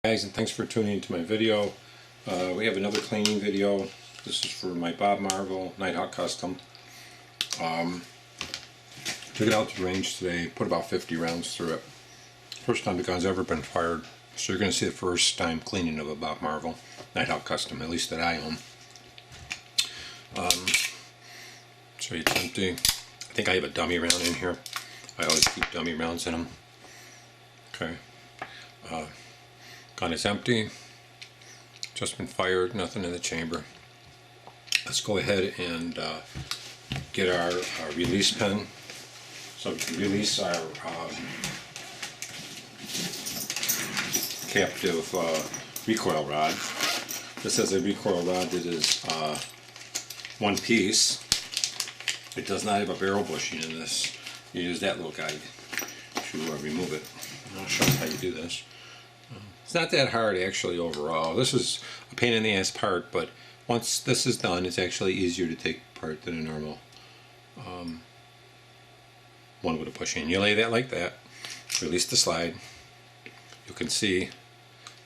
Guys, and thanks for tuning into my video. We have another cleaning video. This is for my Bob Marvel Nighthawk custom. Took it out to the range today, put about 50 rounds through it. First time the gun's ever been fired, so you're going to see the first time cleaning of a Bob Marvel Nighthawk custom, at least that I own. So it's empty. I think I have a dummy round in here. I always keep dummy rounds in them. Okay. Gun is empty, just been fired, nothing in the chamber. Let's go ahead and get our release pin so we can release our captive recoil rod. This is a recoil rod that is one piece. It does not have a barrel bushing in this. You use that little guide to remove it. I'll show you how you do this. It's not that hard actually overall. This is a pain in the ass part, but once this is done, it's actually easier to take apart than a normal one with a bushing. You lay that like that, release the slide. You can see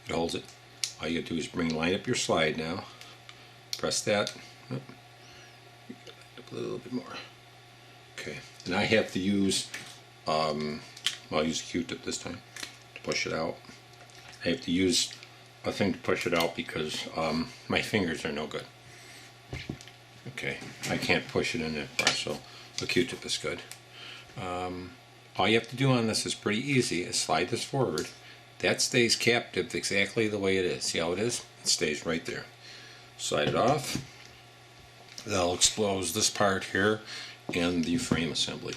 it holds it. All you gotta do is line up your slide now. Press that. A little bit more. Okay, and I have to use, I'll use a Q-tip this time to push it out. I have to use a thing to push it out because my fingers are no good. Okay, I can't push it in that far, so a Q-tip is good. All you have to do on this is pretty easy, is slide this forward. That stays captive exactly the way it is. See how it is? It stays right there. Slide it off. That'll expose this part here and the frame assembly.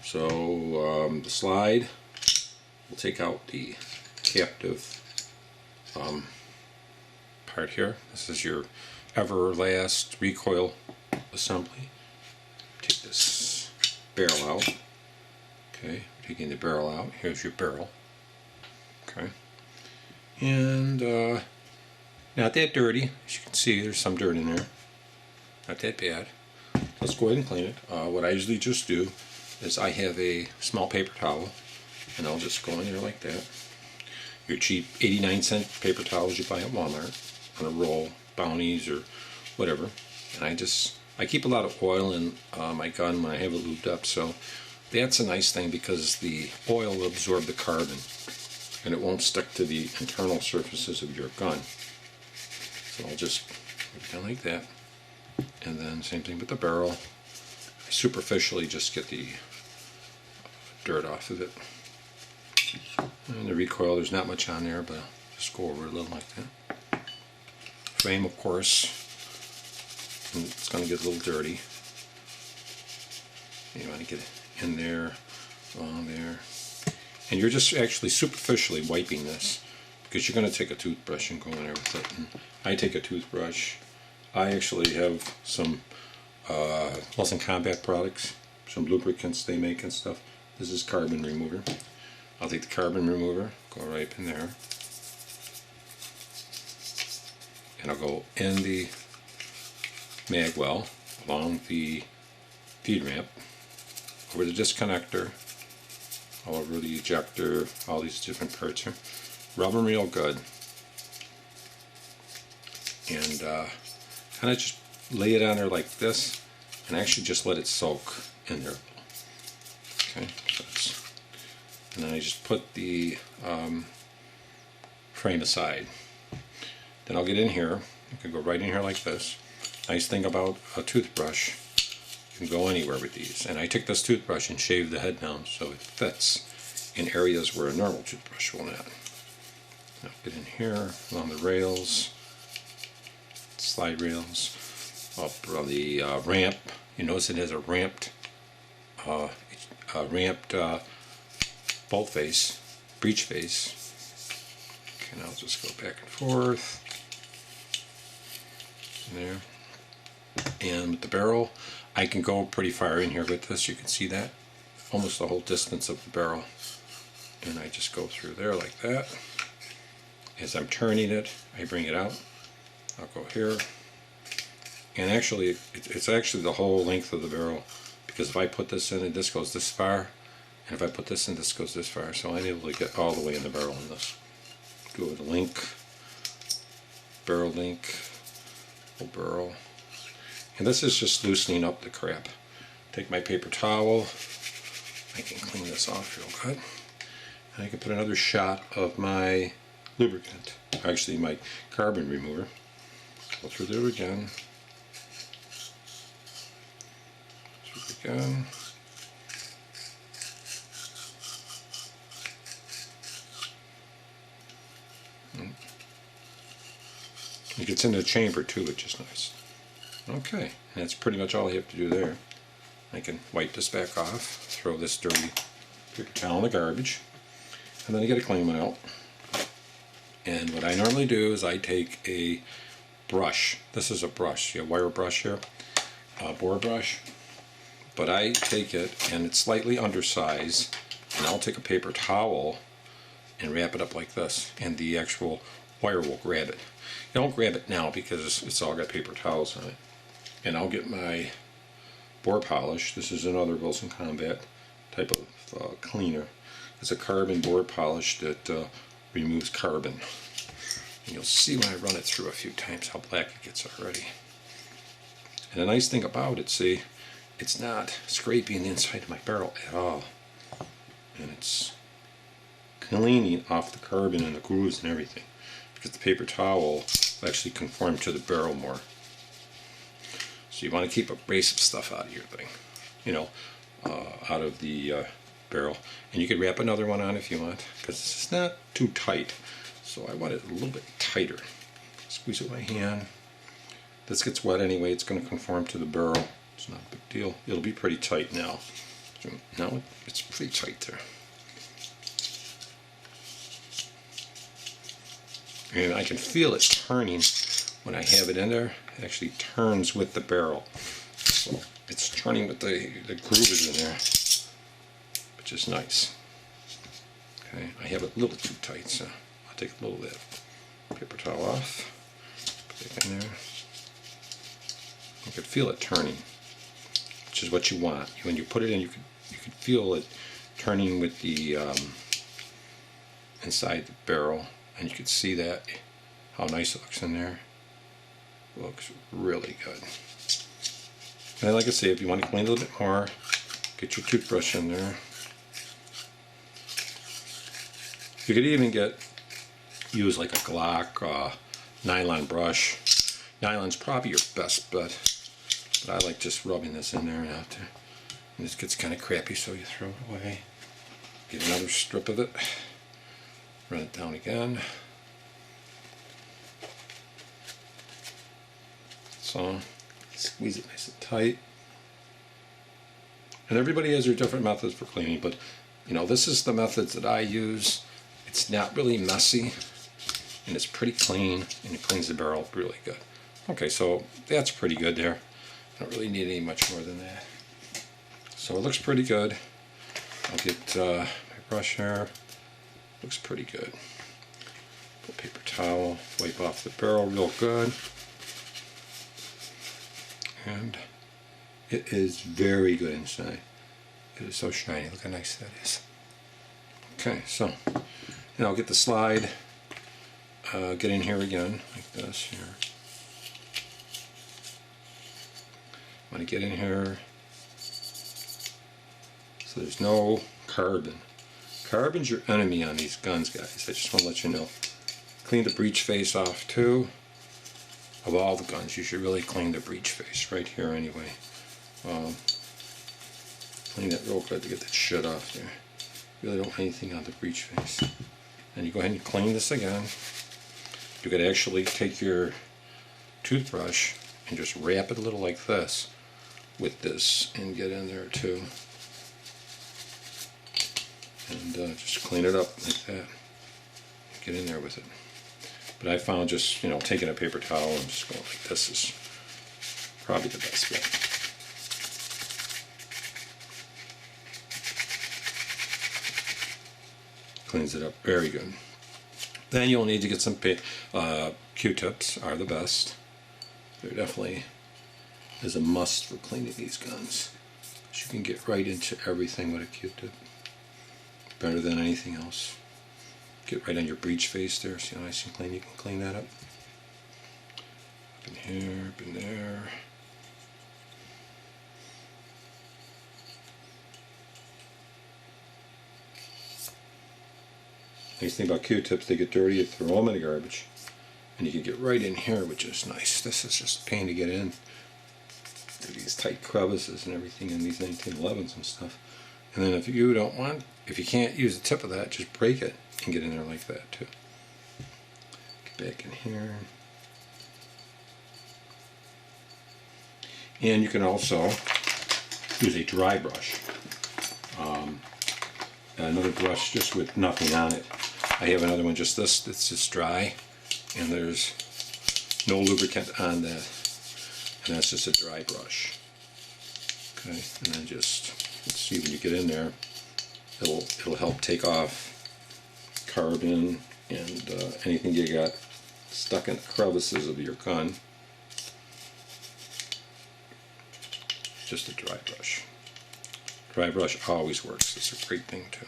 So the slide will take out the captive part here. This is your Everlast recoil assembly. Take this barrel out. Okay, taking the barrel out. Here's your barrel. Okay, and not that dirty. As you can see, there's some dirt in there. Not that bad. Let's go ahead and clean it. What I usually just do is I have a small paper towel, and I'll just go in there like that. Your cheap 89-cent paper towels you buy at Walmart on a roll, Bounties or whatever. And I keep a lot of oil in my gun when I have it lubed up, so that's a nice thing because the oil will absorb the carbon and it won't stick to the internal surfaces of your gun. So I'll just put it down like that. And then same thing with the barrel. I superficially just get the dirt off of it. And the recoil, there's not much on there, but I'll just go over a little like that. Frame, of course, and it's going to get a little dirty. You want to get it in there, on there. And you're just actually superficially wiping this because you're going to take a toothbrush and go in there with it. And I take a toothbrush. I actually have some Less Than Combat products, some lubricants they make and stuff. This is carbon remover. I'll take the carbon remover, go right up in there, and I'll go in the mag well, along the feed ramp, over the disconnector, all over the ejector, all these different parts here. Rub them real good, and kind of just lay it on there like this, and actually just let it soak in there. Okay, so that's. And then I just put the frame aside. Then I'll get in here. You can go right in here like this. Nice thing about a toothbrush, you can go anywhere with these. And I took this toothbrush and shaved the head down so it fits in areas where a normal toothbrush will not. Now get in here along the rails, slide rails, up on the ramp. You notice it has a ramped bolt face, breech face. Okay, now I'll just go back and forth. There. And with the barrel, I can go pretty far in here with this. You can see that. Almost the whole distance of the barrel. And I just go through there like that. As I'm turning it, I bring it out. I'll go here. And actually, it's actually the whole length of the barrel. Because if I put this in and this goes this far, and if I put this in, this goes this far, so I'm able to get all the way in the barrel in this. go with a link, barrel link, whole barrel. And this is just loosening up the crap. Take my paper towel. I can clean this off real good. And I can put another shot of my lubricant, actually my carbon remover. Go through there again. Through again. It gets in the chamber too, which is nice. Okay, and that's pretty much all I have to do there. I can wipe this back off, throw this dirty paper towel in the garbage, and then I get a clean one out. And what I normally do is I take a brush. This is a brush, a wire brush here, a bore brush. But I take it, and it's slightly undersized, and I'll take a paper towel and wrap it up like this, and the actual wire will grab it. You don't grab it now because it's all got paper towels on it. And I'll get my bore polish. This is another Wilson Combat type of cleaner. It's a carbon bore polish that removes carbon. And you'll see when I run it through a few times how black it gets already. And the nice thing about it, see, it's not scraping the inside of my barrel at all. And it's cleaning off the carbon and the grooves and everything, because the paper towel will actually conform to the barrel more. So you want to keep abrasive stuff out of your thing, you know, out of the barrel. And you could wrap another one on if you want, because it's not too tight. So I want it a little bit tighter. Squeeze it with my hand. This gets wet anyway, it's going to conform to the barrel. It's not a big deal. It'll be pretty tight now. So now it's pretty tight there. And I can feel it turning when I have it in there. It actually turns with the barrel. So it's turning with the groove is in there, which is nice. Okay, I have it a little too tight, so I'll take a little of that paper towel off, put it in there. You can feel it turning, which is what you want. When you put it in, you can feel it turning with the inside the barrel. And you can see that, how nice it looks in there. It looks really good. And like I say, if you want to clean a little bit more, get your toothbrush in there. You could even use like a Glock nylon brush. Nylon's probably your best bet, but I like just rubbing this in there and out there. And this gets kind of crappy, so you throw it away. Get another strip of it. Run it down again. So squeeze it nice and tight. And everybody has their different methods for cleaning, but you know, this is the methods that I use. It's not really messy, and it's pretty clean, and it cleans the barrel really good. Okay, so that's pretty good there. I don't really need any much more than that. So it looks pretty good. I'll get my brush here. Looks pretty good. Put paper towel, wipe off the barrel real good. And it is very good inside. It is so shiny. Look how nice that is. Okay, so now I'll get the slide, get in here again, like this here. I'm going to get in here so there's no carbon. Carbon's your enemy on these guns, guys. I just want to let you know. Clean the breech face off too. Of all the guns, you should really clean the breech face right here anyway. Clean that real good to get that shit off there. Really don't want anything on the breech face. And you go ahead and clean this again. You could actually take your toothbrush and just wrap it a little like this with this and get in there too. And just clean it up like that. Get in there with it. But I found just, you know, taking a paper towel and just going like this is probably the best way. Cleans it up very good. Then you'll need to get some Q-tips, are the best. They're definitely is a must for cleaning these guns. You can get right into everything with a Q-tip. Better than anything else. get right on your breech face there. See how nice and clean you can clean that up? Up in here, up in there. Nice thing about Q-tips, they get dirty, you throw them in the garbage. And you can get right in here, which is nice. This is just a pain to get in. These tight crevices and everything in these 1911s and stuff. And then if you can't use the tip of that, just break it and get in there like that too. Get back in here. And you can also use a dry brush. Another brush just with nothing on it. I have another one just this, that's just dry, and there's no lubricant on that, and that's just a dry brush. Okay, and then just, let's see, when you get in there, it'll help take off carbon and anything you got stuck in the crevices of your gun. Just a dry brush. Dry brush always works. It's a great thing too.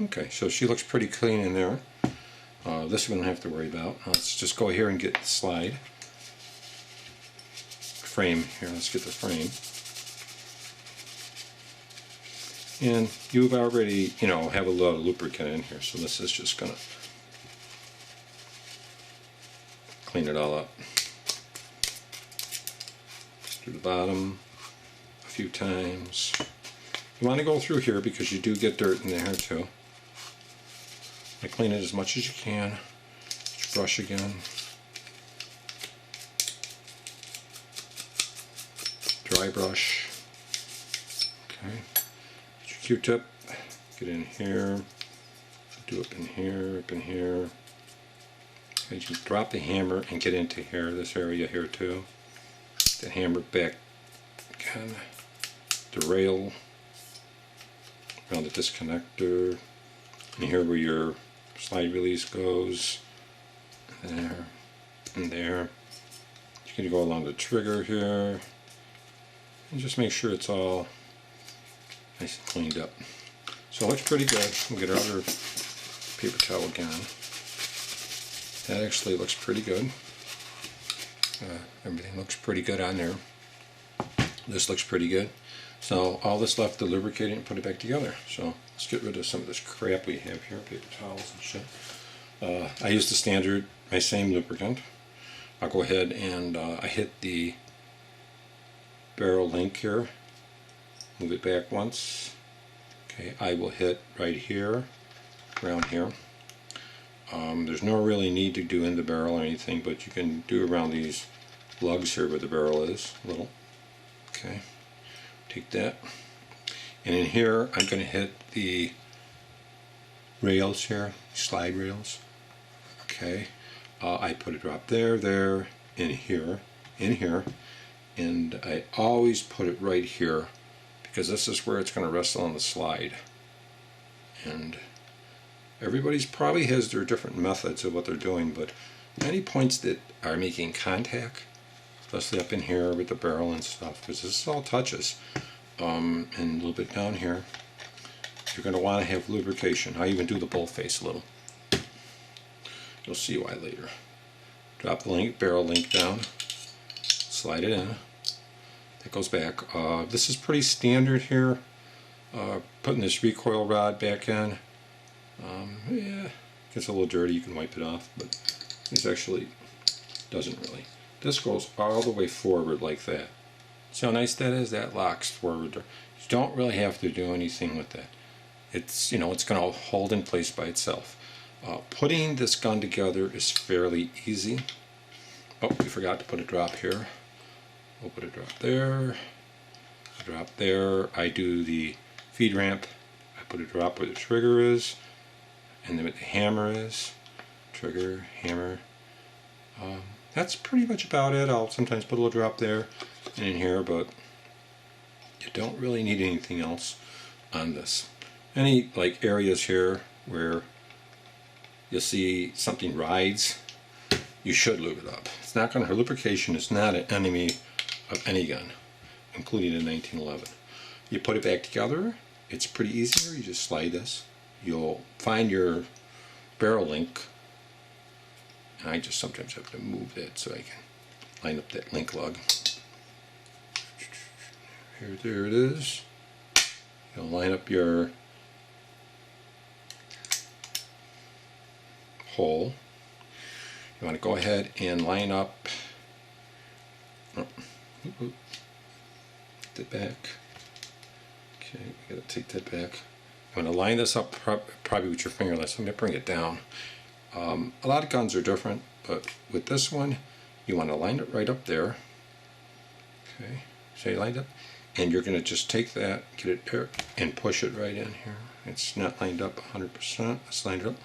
Okay, so she looks pretty clean in there. This we don't have to worry about. Let's just go here and get the slide frame here. Let's get the frame. And you've already, have a lot of lubricant in here, so this is just gonna clean it all up. Through the bottom a few times. You want to go through here because you do get dirt in there too. I clean it as much as you can. Just brush again. Dry brush. Okay. Get your Q-tip. Get in here. Do up in here, up in here. Okay, just drop the hammer and get into here, this area here too. The hammer back again. The rail. Around the disconnector, and here where your slide release goes, there, and there. You're going to go along the trigger here, and just make sure it's all nice and cleaned up. So it looks pretty good. We'll get our other paper towel again. That actually looks pretty good. Everything looks pretty good on there. This looks pretty good. So all that's left to lubricate it and put it back together. So let's get rid of some of this crap we have here, paper towels and shit. I use the standard, my same lubricant. I'll go ahead and I hit the barrel link here, move it back once. Okay, I will hit right here, around here. There's no really need to do in the barrel or anything, but you can do around these lugs here where the barrel is, a little. Okay. Take that, and in here I'm going to hit the rails here, slide rails. Okay, I put a drop there, in here, and I always put it right here because this is where it's going to rest on the slide. And everybody's probably has their different methods of what they're doing, but any points that are making contact, especially up in here with the barrel and stuff, because this all touches, and a little bit down here, you're going to want to have lubrication. I even do the bull face a little. You'll see why later. Drop the link, barrel link down, slide it in. That goes back. This is pretty standard here. Putting this recoil rod back in. Yeah, gets a little dirty. You can wipe it off, but this actually doesn't really. This goes all the way forward like that. See how nice that is? That locks forward. You don't really have to do anything with that. It's, it's going to hold in place by itself. Putting this gun together is fairly easy. Oh, we forgot to put a drop here. We'll put a drop there, a drop there. I do the feed ramp. I put a drop where the trigger is, and then where the hammer is. Trigger, hammer. That's pretty much about it. I'll sometimes put a little drop there and in here, but you don't really need anything else on this. Any like areas here where you'll see something rides, you should lube it up. It's not going to hurt. Lubrication is not an enemy of any gun, including a 1911. You put it back together. It's pretty easy here. You just slide this. You'll find your barrel link. And I just sometimes have to move that so I can line up that link lug. There it is. You'll line up your hole. You want to go ahead and line up it back. Okay, we gotta take that back. You want to line this up probably with your finger. I'm going to bring it down. A lot of guns are different, but with this one, you want to line it right up there. Okay, so you lined up, and you're going to just take that, get it there, and push it right in here. It's not lined up 100%. It's lined up.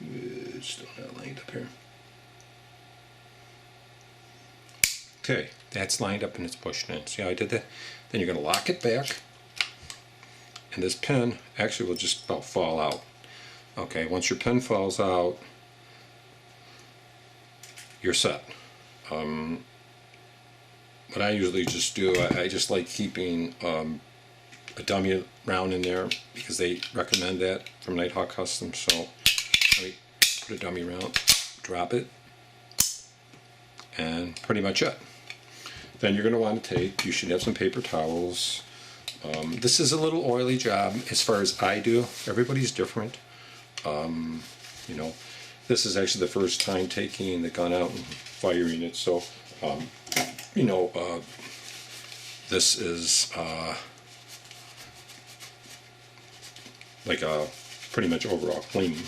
It's still not lined up here. Okay, that's lined up and it's pushed in. See how I did that? Then you're going to lock it back, and this pin actually will just about fall out. Okay, once your pin falls out, you're set. What I usually just do, I just like keeping a dummy round in there because they recommend that from Nighthawk Custom. So let me put a dummy round, drop it, and pretty much it. Then you're going to want to take, you should have some paper towels. This is a little oily job as far as I do. Everybody's different. You know, this is actually the first time taking the gun out and firing it, so you know, this is like a pretty much overall cleaning,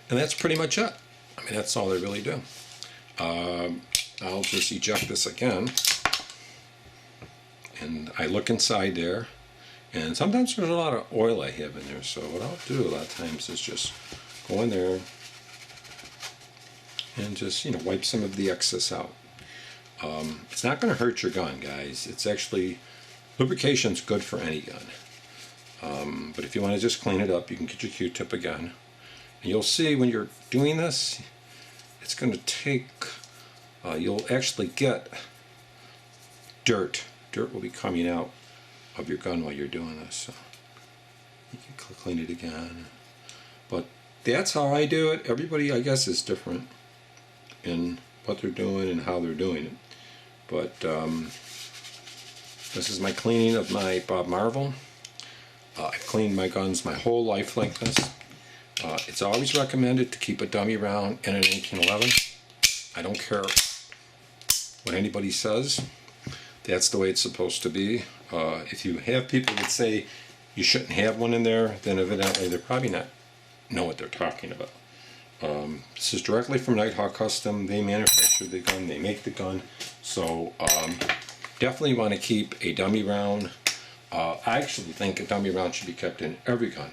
and that's pretty much it. I mean, that's all they really do. I'll just eject this again, and I look inside there, and sometimes there's a lot of oil I have in there, so what I'll do a lot of times is just go in there and just, you know, wipe some of the excess out. It's not going to hurt your gun, guys. It's actually, lubrication's good for any gun. But if you want to just clean it up, you can get your Q-tip again. And you'll see when you're doing this, it's going to take, you'll actually get dirt. Dirt will be coming out of your gun while you're doing this. So you can clean it again. But that's how I do it. Everybody, I guess, is different in what they're doing and how they're doing it. But this is my cleaning of my Bob Marvel. I've cleaned my guns my whole life like this. It's always recommended to keep a dummy round in an 1811. I don't care what anybody says. That's the way it's supposed to be. If you have people that say you shouldn't have one in there, then evidently they're probably not know what they're talking about. This is directly from Nighthawk Custom. They manufacture the gun, they make the gun, so definitely want to keep a dummy round. I actually think a dummy round should be kept in every gun,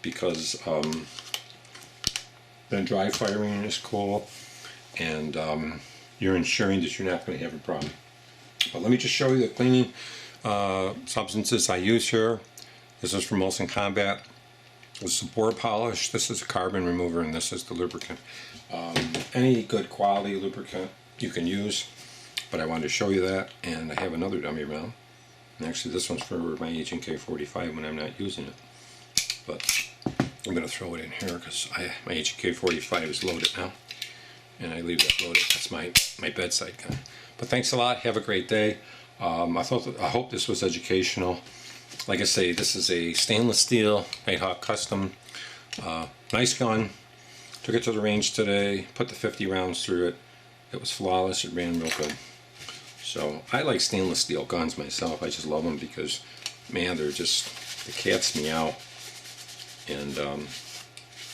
because then dry firing is cool, and you're ensuring that you're not going to have a problem. But let me just show you the cleaning substances I use here. This is from Wilson Combat. This is a bore polish, this is a carbon remover, and this is the lubricant. Any good quality lubricant you can use, but I wanted to show you that. And I have another dummy round, and actually this one's for my K-45 when I'm not using it, but I'm going to throw it in here because my K-45 is loaded now, and I leave that loaded. That's my bedside gun. But thanks a lot, have a great day. I hope this was educational. Like I say, this is a stainless steel Nighthawk Custom. Nice gun. Took it to the range today, put the 50 rounds through it. It was flawless, it ran real good. So I like stainless steel guns myself. I just love them because, man, they're just, the cat's meow. And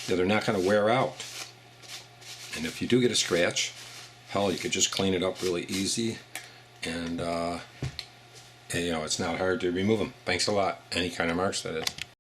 they're not going to wear out. And if you do get a scratch, hell, you could just clean it up really easy. And you know, it's not hard to remove them. Thanks a lot. Any kind of marks, that is.